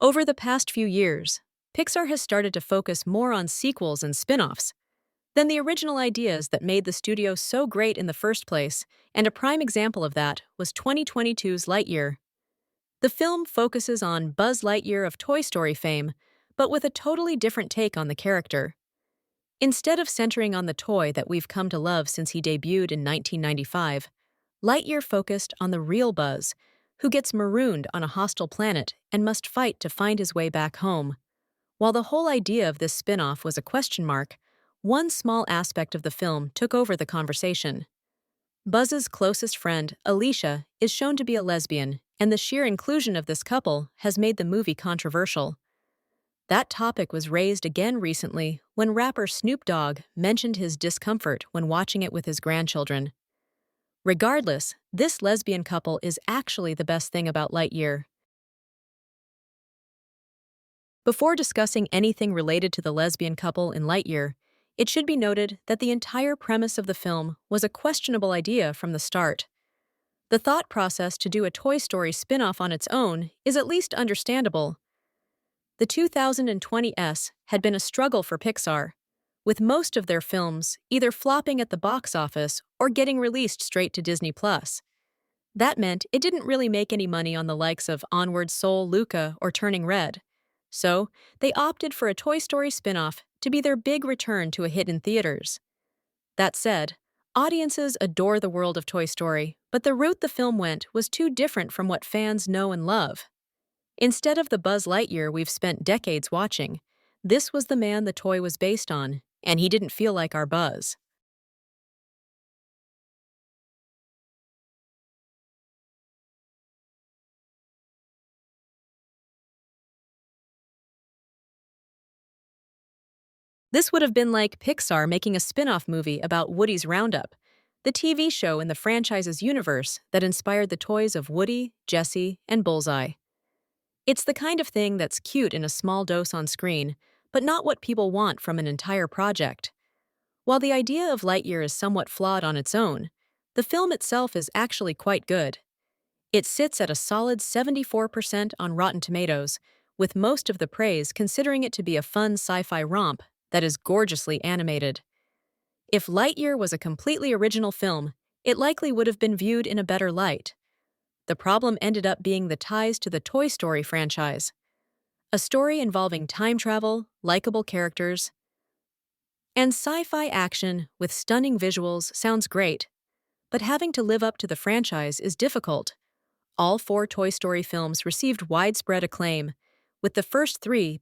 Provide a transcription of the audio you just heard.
Over the past few years, Pixar has started to focus more on sequels and spin-offs than the original ideas that made the studio so great in the first place, and a prime example of that was 2022's Lightyear. The film focuses on Buzz Lightyear of Toy Story fame, but with a totally different take on the character. Instead of centering on the toy that we've come to love since he debuted in 1995, Lightyear focused on the real Buzz, who gets marooned on a hostile planet and must fight to find his way back home. While the whole idea of this spin-off was a question mark, one small aspect of the film took over the conversation. Buzz's closest friend, Alicia, is shown to be a lesbian, and the sheer inclusion of this couple has made the movie controversial. That topic was raised again recently when rapper Snoop Dogg mentioned his discomfort when watching it with his grandchildren. Regardless, this lesbian couple is actually the best thing about Lightyear. Before discussing anything related to the lesbian couple in Lightyear, it should be noted that the entire premise of the film was a questionable idea from the start. The thought process to do a Toy Story spin-off on its own is at least understandable. The 2020s had been a struggle for Pixar, with most of their films either flopping at the box office or getting released straight to Disney+. That meant it didn't really make any money on the likes of Onward, Soul, Luca, or Turning Red. So, they opted for a Toy Story spin-off to be their big return to a hit in theaters. That said, audiences adore the world of Toy Story, but the route the film went was too different from what fans know and love. Instead of the Buzz Lightyear we've spent decades watching, this was the man the toy was based on, and he didn't feel like our Buzz. This would have been like Pixar making a spin-off movie about Woody's Roundup, the TV show in the franchise's universe that inspired the toys of Woody, Jessie, and Bullseye. It's the kind of thing that's cute in a small dose on screen, but not what people want from an entire project. While the idea of Lightyear is somewhat flawed on its own, the film itself is actually quite good. It sits at a solid 74% on Rotten Tomatoes, with most of the praise considering it to be a fun sci-fi romp that is gorgeously animated. If Lightyear was a completely original film, it likely would have been viewed in a better light. The problem ended up being the ties to the Toy Story franchise. A story involving time travel, likable characters, and sci-fi action with stunning visuals sounds great, but having to live up to the franchise is difficult. All four Toy Story films received widespread acclaim, with the first three